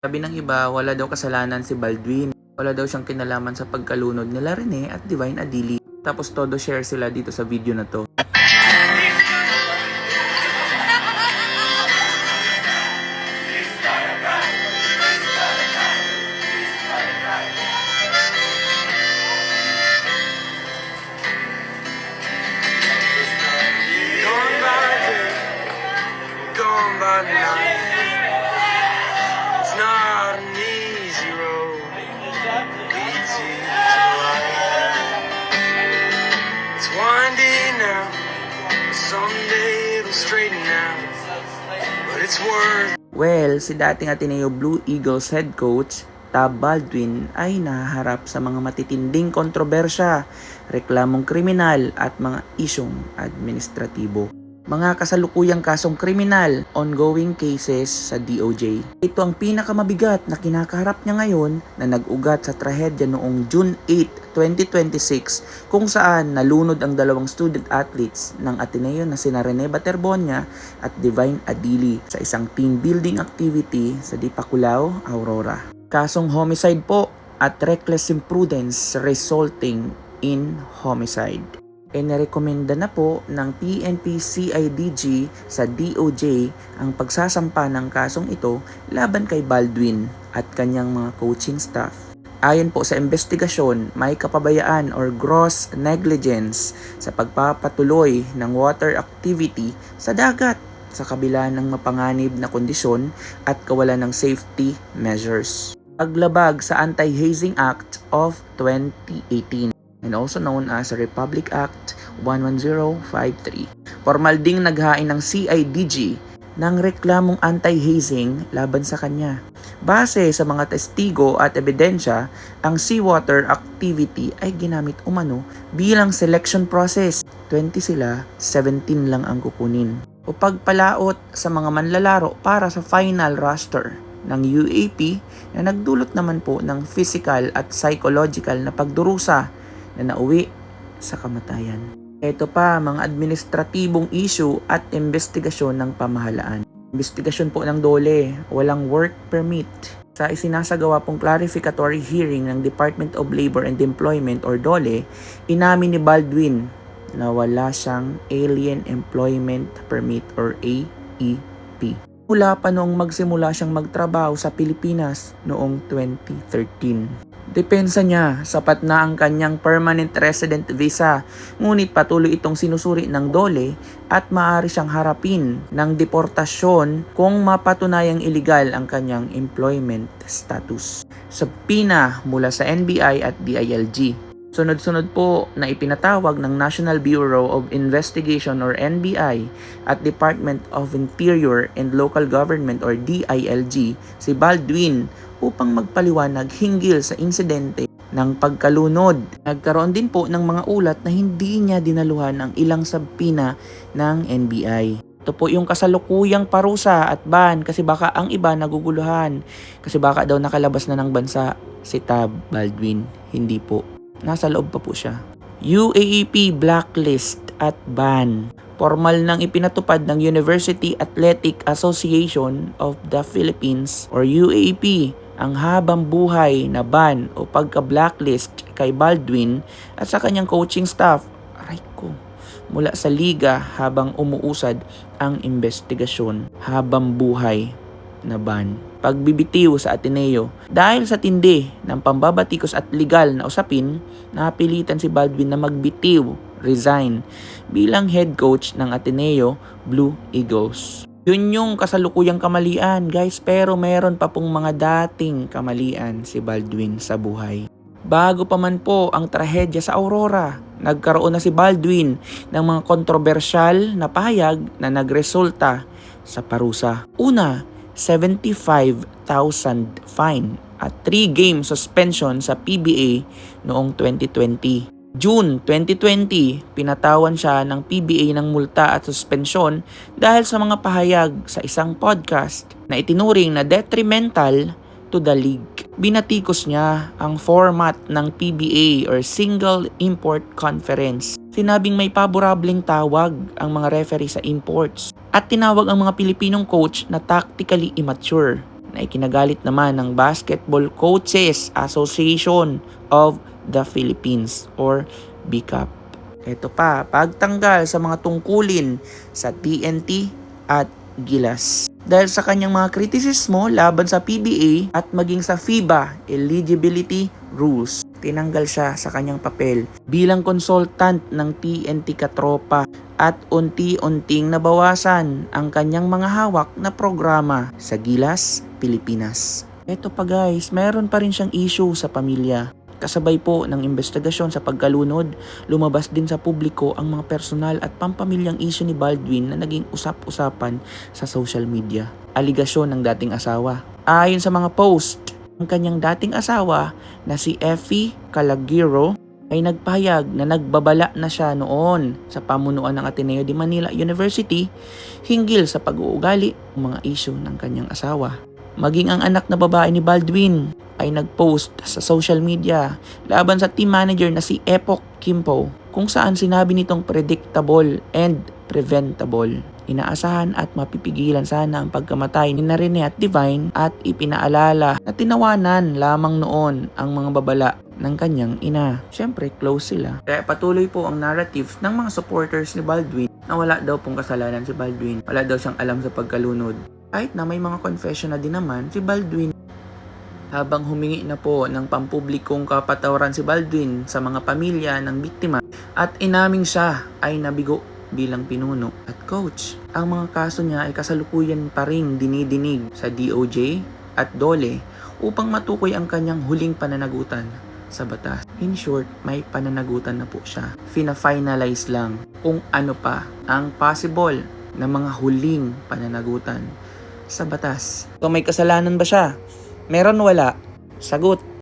Sabi ng iba, wala daw kasalanan si Baldwin. Wala daw siyang kinalaman sa pagkalunod nila Rene at Divine Adili. Tapos todo share sila dito sa video na to. It's not an easy road, leads you to life. It's winding now, someday it'll straighten out, but it's worth. Well, si dating Ateneo Blue Eagles head coach Tab Baldwin ay nahaharap sa mga matitinding kontrobersya, reklamong kriminal at mga isyong administratibo. Mga kasalukuyang kasong kriminal, ongoing cases sa DOJ. Ito ang pinakamabigat na kinakaharap niya ngayon na nag-ugat sa trahedya noong June 8, 2026 kung saan nalunod ang dalawang student athletes ng Ateneo na sina Rene Baterbonia at Divine Adili sa isang team building activity sa Dipaculao, Aurora. Kasong homicide po at reckless imprudence resulting in homicide. Inirekomenda na po ng PNP CIDG sa DOJ ang pagsasampa ng kasong ito laban kay Baldwin at kanyang mga coaching staff. Ayon po sa investigasyon, may kapabayaan or gross negligence sa pagpapatuloy ng water activity sa dagat sa kabila ng mapanganib na kondisyon at kawalan ng safety measures. Paglabag sa Anti-Hazing Act of 2018. And also known as Republic Act 11053. Formal ding naghain ng CIDG ng reklamong anti-hazing laban sa kanya. Base sa mga testigo at ebidensya, ang seawater activity ay ginamit umano bilang selection process. 20 sila, 17 lang ang kukunin. O pagpalaot sa mga manlalaro para sa final roster ng UAP na nagdulot naman po ng physical at psychological na pagdurusa na nauwi sa kamatayan. Ito pa mga administratibong issue at investigasyon ng pamahalaan. Investigasyon po ng DOLE, walang work permit. Sa isinasagawa pong clarificatory hearing ng Department of Labor and Employment or DOLE, inamin ni Baldwin na wala siyang Alien Employment Permit or AEP. Mula pa noong magsimula siyang magtrabaho sa Pilipinas noong 2013. Depensa niya, sapat na ang kanyang permanent resident visa, ngunit patuloy itong sinusuri ng DOLE at maaari siyang harapin ng deportasyon kung mapatunayang iligal ang kanyang employment status. Subpoena mula sa NBI at DILG. Sunod-sunod po na ipinatawag ng National Bureau of Investigation or NBI at Department of Interior and Local Government or DILG si Baldwin upang magpaliwanag hinggil sa insidente ng pagkalunod. Nagkaroon din po ng mga ulat na hindi niya dinaluhan ang ilang subpoena ng NBI. Ito po yung kasalukuyang parusa at ban kasi baka ang iba naguguluhan kasi baka daw nakalabas na ng bansa si Tab Baldwin. Hindi po. Nasa loob pa po siya. UAAP blacklist at ban. Formal nang ipinatupad ng University Athletic Association of the Philippines or UAAP ang habang buhay na ban o pagka-blacklist kay Baldwin at sa kanyang coaching staff. Aray ko. Mula sa liga habang umuusad ang investigasyon. Habang buhay na ban. Pagbibitiw sa Ateneo. Dahil sa tindi ng pambabatikos at legal na usapin, napilitan si Baldwin na magbitiw, resign, bilang head coach ng Ateneo Blue Eagles. Yun yung kasalukuyang kamalian guys, pero meron pa pong mga dating kamalian si Baldwin sa buhay. Bago pa man po ang trahedya sa Aurora, nagkaroon na si Baldwin ng mga kontrobersyal na pahayag na nagresulta sa parusa. Una, 75,000 fine at 3-game suspension sa PBA noong 2020. June 2020, pinatawan siya ng PBA ng multa at suspensyon dahil sa mga pahayag sa isang podcast na itinuring na detrimental to the league. Binatikos niya ang format ng PBA or Single Import Conference. Sinabing may paborableng tawag ang mga referee sa imports at tinawag ang mga Pilipinong coach na tactically immature. na ikinagalit naman ng Basketball Coaches Association of the Philippines or BCAP. Ito pa, pagtanggal sa mga tungkulin sa TNT at Gilas. Dahil sa kanyang mga kritisismo laban sa PBA at maging sa FIBA eligibility rules, tinanggal siya sa kanyang papel bilang consultant ng TNT Katropa at unti-unting nabawasan ang kanyang mga hawak na programa sa Gilas, Pilipinas. Ito pa guys, mayroon pa rin siyang issue sa pamilya. Kasabay po ng investigasyon sa pagkalunod, lumabas din sa publiko ang mga personal at pampamilyang issue ni Baldwin na naging usap-usapan sa social media. Aligasyon ng dating asawa. Ayon sa mga post, ang kanyang dating asawa na si Effie Calagiro ay nagpahayag na nagbabala na siya noon sa pamunuan ng Ateneo de Manila University hinggil sa pag-uugali ng mga issue ng kanyang asawa. Maging ang anak na babae ni Baldwin ay nagpost sa social media laban sa team manager na si Epoch Kimpo kung saan sinabi nitong predictable and preventable. Inaasahan at mapipigilan sana ang pagkamatay ni Rene at Divine at ipinaalala na tinawanan lamang noon ang mga babala ng kanyang ina. Siyempre, close sila. Kaya patuloy po ang narrative ng mga supporters ni Baldwin na wala daw pong kasalanan si Baldwin. Wala daw siyang alam sa pagkalunod. Kahit na may mga confession na din naman si Baldwin. Habang humingi na po ng pampublikong kapatawaran si Baldwin sa mga pamilya ng biktima at inaming siya ay nabigo bilang pinuno at coach. Ang mga kaso niya ay kasalukuyan pa ring dinidinig sa DOJ at DOLE upang matukoy ang kanyang huling pananagutan sa batas. In short, may pananagutan na po siya. Fina-finalize lang kung ano pa ang possible na mga huling pananagutan sa batas. So may kasalanan ba siya? Meron, wala? Sagot,